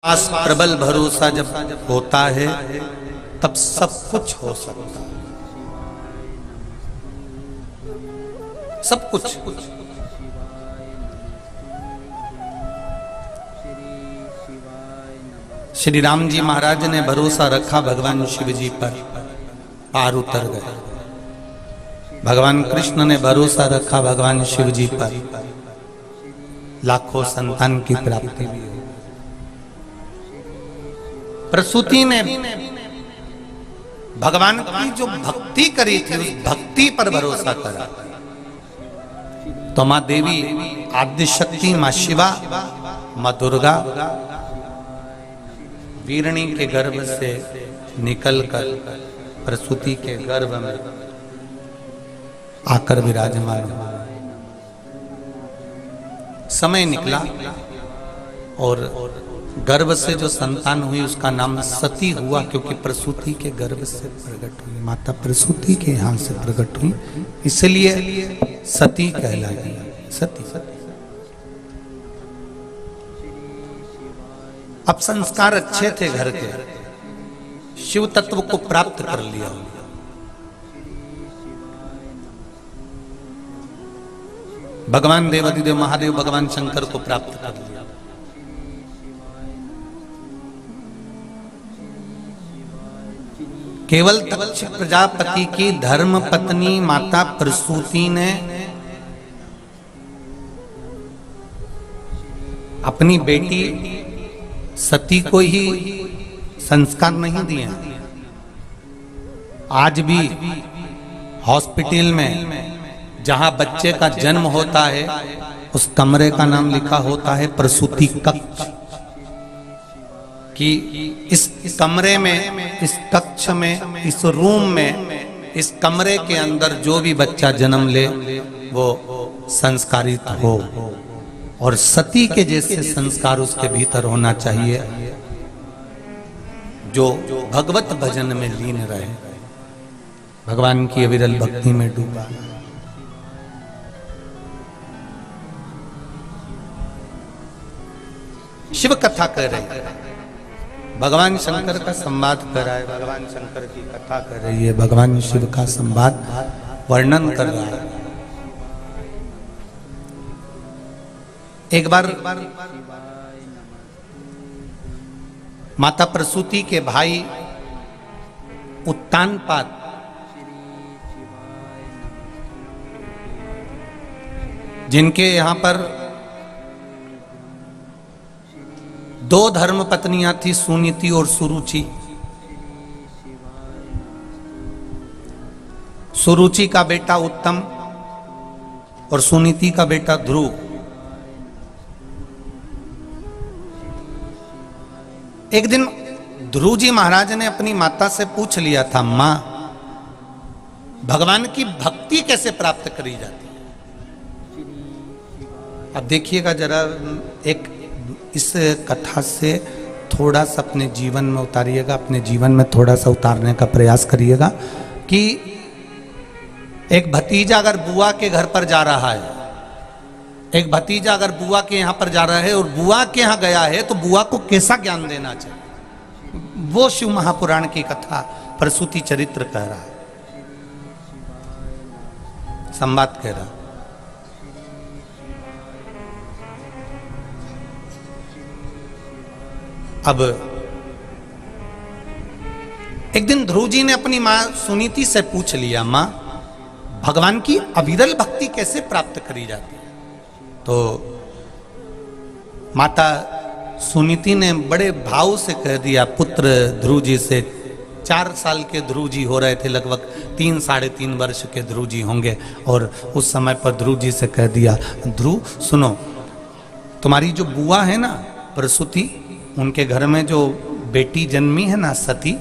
पास प्रबल भरोसा जब होता है तब सब कुछ हो सकता है, सब कुछ। श्री राम जी महाराज ने भरोसा रखा भगवान शिव जी पर, पार उतर गए। भगवान कृष्ण ने भरोसा रखा भगवान शिव जी पर, लाखों संतान की प्राप्ति भी हुई। प्रसूति ने भगवान की जो भक्ति करी थी उस भक्ति पर भरोसा करा। तो मां देवी आदि शक्ति, मां शिवा, मां दुर्गा वीरणी के गर्भ से निकलकर प्रसूति के गर्भ में आकर विराजमान हुआ। समय निकला और गर्भ से जो संतान हुई उसका नाम सती हुआ, क्योंकि प्रसूति के गर्भ से प्रकट हुई, माता प्रसूति के यहाँ से प्रकट हुई, इसलिए सती कहलाई। सती। अब संस्कार अच्छे थे घर के, शिव तत्व को प्राप्त कर लिया। भगवान देवाधिदेव महादेव भगवान शंकर को प्राप्त कर लिया। केवल दक्ष प्रजापति की धर्म पत्नी माता प्रसूति ने अपनी बेटी सती को ही संस्कार नहीं दिए। आज भी हॉस्पिटल में जहां बच्चे का जन्म होता है उस कमरे का नाम लिखा होता है प्रसूति कक्ष, कि इस कमरे में, इस कक्ष में, इस रूम में, इस कमरे के अंदर जो भी बच्चा जन्म ले वो संस्कारित हो, और सती के जैसे संस्कार उसके भीतर होना चाहिए, जो भगवत भजन में लीन रहे, भगवान की अविरल भक्ति में डूबा। शिव कथा कर रहे, भगवान शंकर का संवाद कर रहा है, भगवान शंकर की कथा कर रही है, भगवान शिव का संवाद वर्णन कर रहा है। एक बार माता प्रसूति के भाई उत्तानपाद जिनके यहां पर दो धर्म पत्नियां थी, सुनीति और सुरुचि। सुरुचि का बेटा उत्तम और सुनीति का बेटा ध्रुव। एक दिन ध्रुव जी महाराज ने अपनी माता से पूछ लिया था, मां भगवान की भक्ति कैसे प्राप्त करी जाती है? अब देखिएगा जरा, एक इस कथा से थोड़ा सा अपने जीवन में उतारिएगा, अपने जीवन में थोड़ा सा उतारने का प्रयास करिएगा कि एक भतीजा अगर बुआ के घर पर जा रहा है, एक भतीजा अगर बुआ के यहाँ पर जा रहा है और बुआ के यहाँ गया है तो बुआ को कैसा ज्ञान देना चाहिए, वो शिव महापुराण की कथा प्रसूति चरित्र कह रहा है, संवाद कह रहा। अब एक दिन ध्रुव जी ने अपनी मां सुनीति से पूछ लिया, मां भगवान की अविरल भक्ति कैसे प्राप्त करी जाती है? तो माता सुनीति ने बड़े भाव से कह दिया, पुत्र ध्रुव जी से, 4 साल के ध्रुव जी हो रहे थे, लगभग 3 साढ़े 3 वर्ष के ध्रुव जी होंगे, और उस समय पर ध्रुव जी से कह दिया, ध्रुव सुनो, तुम्हारी जो बुआ है ना प्रसूति, उनके घर में जो बेटी जन्मी है ना सती,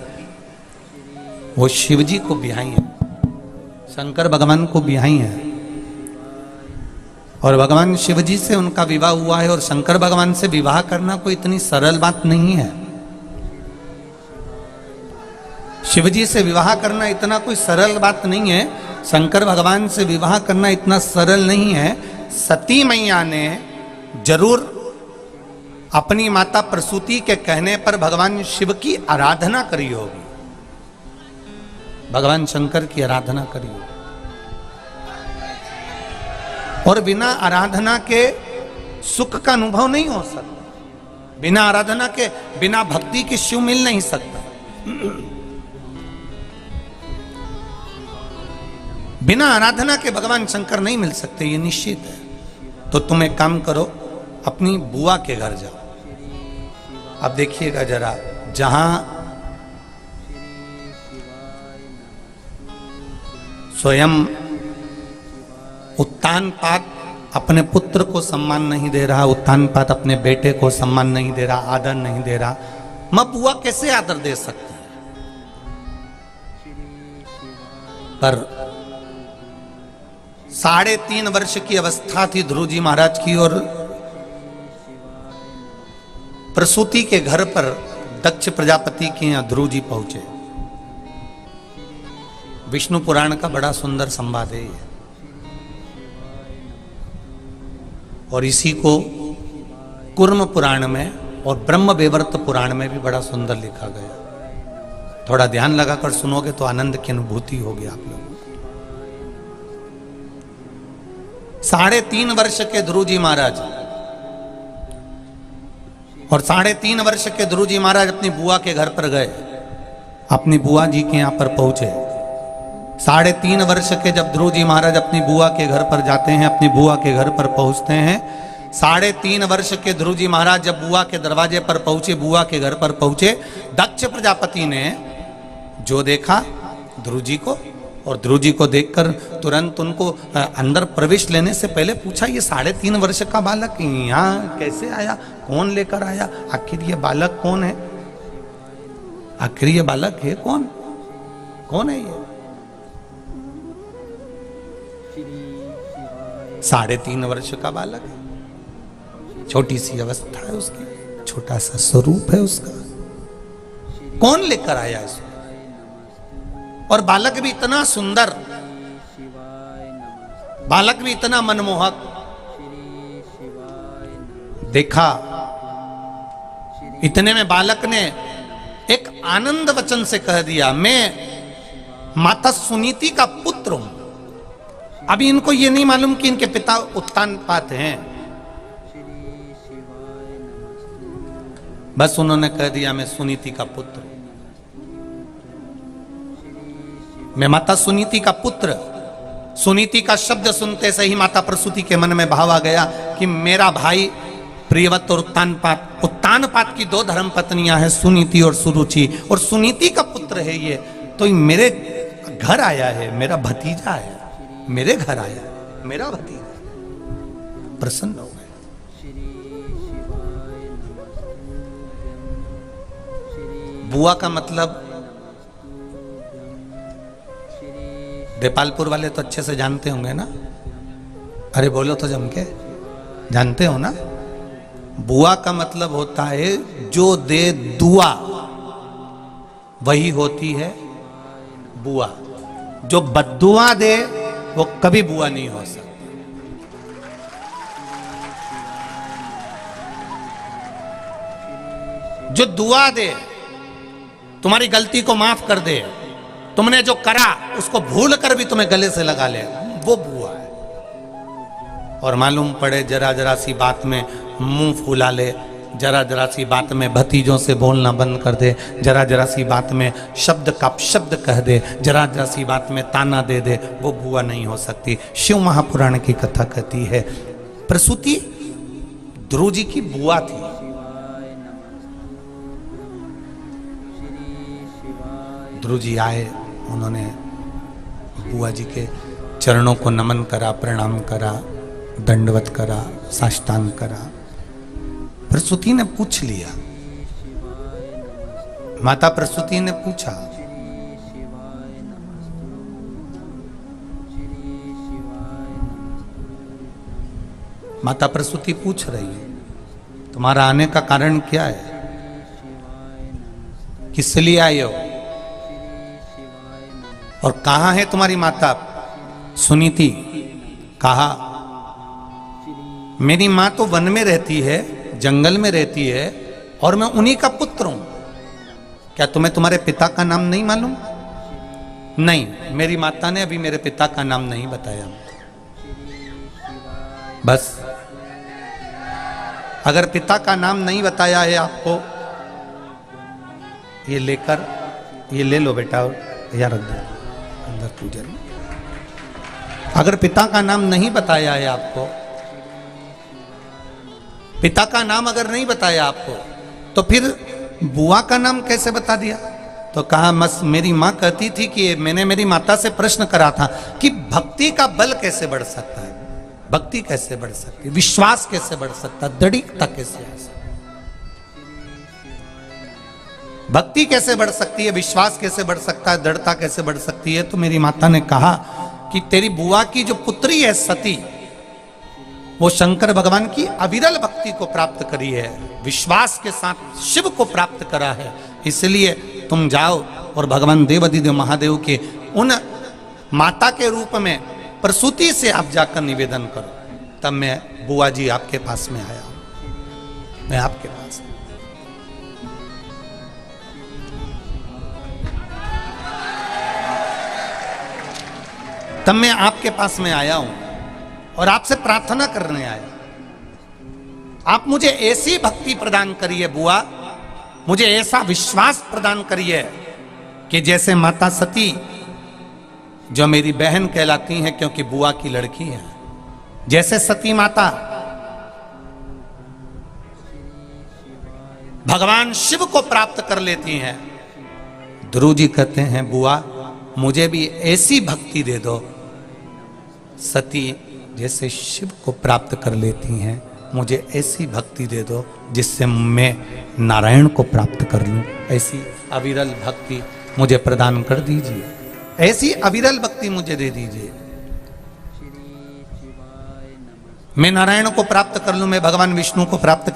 वो शिव जी को ब्याही है, शंकर भगवान को ब्याही है, और भगवान शिव जी से उनका विवाह हुआ है। और शंकर भगवान से विवाह करना कोई इतनी सरल बात नहीं है, शिव जी से विवाह करना इतना कोई सरल बात नहीं है, शंकर भगवान से विवाह करना इतना सरल नहीं है। सती मैया ने जरूर अपनी माता प्रसूति के कहने पर भगवान शिव की आराधना करी होगी, भगवान शंकर की आराधना करी होगी। और बिना आराधना के सुख का अनुभव नहीं हो सकता, बिना आराधना के, बिना भक्ति के शिव मिल नहीं सकता। बिना आराधना के भगवान शंकर नहीं मिल सकते, ये निश्चित है। तो तुम एक काम करो, अपनी बुआ के घर जाओ। अब देखिएगा जरा, जहां स्वयं उत्तानपाद अपने पुत्र को सम्मान नहीं दे रहा, उत्तानपाद अपने बेटे को सम्मान नहीं दे रहा, आदर नहीं दे रहा, मां बुआ कैसे आदर दे सकती है? पर 3.5 वर्ष की अवस्था थी ध्रुव जी महाराज की, और प्रसूति के घर पर दक्ष प्रजापति के यहाँ ध्रुव जी पहुंचे। विष्णु पुराण का बड़ा सुंदर संवाद है ये, और इसी को कुर्म पुराण में और ब्रह्म वेवर्त पुराण में भी बड़ा सुंदर लिखा गया। थोड़ा ध्यान लगाकर सुनोगे तो आनंद की अनुभूति होगी आप लोगों को। 3.5 वर्ष के ध्रुव जी महाराज, और 3.5 वर्ष के ध्रुव जी महाराज अपनी बुआ के घर पर गए, अपनी बुआ जी के यहाँ पर पहुंचे। 3.5 वर्ष के जब ध्रुव जी महाराज अपनी बुआ के घर पर जाते हैं, अपनी बुआ के घर पर पहुंचते हैं, 3.5 वर्ष के ध्रुव जी महाराज जब बुआ के दरवाजे पर पहुंचे, बुआ के घर पर पहुंचे, दक्ष प्रजापति ने जो देखा ध्रुव जी को, और ध्रुव जी को देखकर तुरंत उनको अंदर प्रवेश लेने से पहले पूछा, ये 3.5 वर्ष का बालक यहाँ कैसे आया, कौन लेकर आया, आखिर ये बालक कौन है, आखिर ये बालक है कौन, कौन है ये? 3.5 वर्ष का बालक है, छोटी सी अवस्था है उसकी, छोटा सा स्वरूप है उसका, कौन लेकर आया इसको? और बालक भी इतना सुंदर, बालक भी इतना मनमोहक। देखा, इतने में बालक ने एक आनंद वचन से कह दिया, मैं माता सुनीति का पुत्र हूं। अभी इनको ये नहीं मालूम कि इनके पिता उत्तानपाद हैं, बस उन्होंने कह दिया मैं सुनीति का पुत्र, मैं माता सुनीति का पुत्र। सुनीति का शब्द सुनते से ही माता प्रसूति के मन में भाव आ गया कि मेरा भाई प्रियव्रत और उत्तानपाद, उत्तानपाद की 2 धर्म पत्नियां हैं, सुनीति और सुरुचि, और सुनीति का पुत्र है ये, तो मेरे घर आया है, मेरा भतीजा है, मेरे घर आया मेरा भतीजा। प्रसन्न हो गए। बुआ का मतलब देपालपुर वाले तो अच्छे से जानते होंगे ना, अरे बोलो तो जम के, जानते हो ना? बुआ का मतलब होता है जो दे दुआ, वही होती है बुआ। जो बद्दुआ दे वो कभी बुआ नहीं हो सकती। जो दुआ दे, तुम्हारी गलती को माफ कर दे, तुमने जो करा उसको भूल कर भी तुम्हें गले से लगा ले, वो बुआ है। और मालूम पड़े जरा जरा सी बात में मुंह फुला ले, जरा जरा सी बात में भतीजों से बोलना बंद कर दे, जरा जरा सी बात में शब्द का शब्द कह दे, जरा जरा सी बात में ताना दे दे, वो बुआ नहीं हो सकती। शिव महापुराण की कथा कहती है प्रसूति ध्रुव जी की बुआ थी। ध्रुव जी आए, उन्होंने बुआ जी के चरणों को नमन करा, प्रणाम करा, दंडवत करा, साष्टांग करा। प्रसूति ने पूछ लिया, माता प्रसूति ने पूछा, माता प्रसूति पूछ रही है तुम्हारा आने का कारण क्या है, किस लिए आए हो, और कहां है तुम्हारी माता सुनीति? कहा मेरी मां तो वन में रहती है, जंगल में रहती है और मैं उन्हीं का पुत्र हूं। क्या तुम्हें तुम्हारे पिता का नाम नहीं मालूम? नहीं, मेरी माता ने अभी मेरे पिता का नाम नहीं बताया। बस अगर पिता का नाम नहीं बताया है आपको, ये लेकर, ये ले लो बेटा और यार रख दो अंदर पूजन। अगर पिता का नाम नहीं बताया है आपको, पिता का नाम अगर नहीं बताया आपको, तो फिर बुआ का नाम कैसे बता दिया? तो कहा बस मेरी मां कहती थी कि मैंने मेरी माता से प्रश्न करा था कि भक्ति का बल कैसे बढ़ सकता है, भक्ति कैसे बढ़ सकती है, विश्वास कैसे बढ़ सकता है, दृढ़ता कैसे आ सकती, भक्ति कैसे बढ़ सकती है, विश्वास कैसे बढ़ सकता है, दृढ़ता कैसे बढ़ सकती है। तो मेरी माता ने कहा कि तेरी बुआ की जो पुत्री है सती, वो शंकर भगवान की अविरल भक्ति को प्राप्त करी है, विश्वास के साथ शिव को प्राप्त करा है, इसलिए तुम जाओ और भगवान देवाधिदेव महादेव के उन माता के रूप में प्रसूति से आप जाकर निवेदन करो। तब मैं बुआ जी आपके पास में आया हूं, मैं आपके पास। तब मैं आपके पास में आया हूं और आपसे प्रार्थना करने आया, आप मुझे ऐसी भक्ति प्रदान करिए बुआ, मुझे ऐसा विश्वास प्रदान करिए कि जैसे माता सती, जो मेरी बहन कहलाती हैं क्योंकि बुआ की लड़की है, जैसे सती माता भगवान शिव को प्राप्त कर लेती हैं, ध्रुव जी कहते हैं बुआ मुझे भी ऐसी भक्ति दे दो, सती जैसे शिव को प्राप्त कर लेती हैं, मुझे ऐसी भक्ति दे दो जिससे मैं नारायण को प्राप्त कर लूं। ऐसी अविरल भक्ति मुझे प्रदान कर दीजिए, ऐसी अविरल भक्ति मुझे दे दीजिए, मैं नारायण को प्राप्त कर लूं, मैं भगवान विष्णु को प्राप्त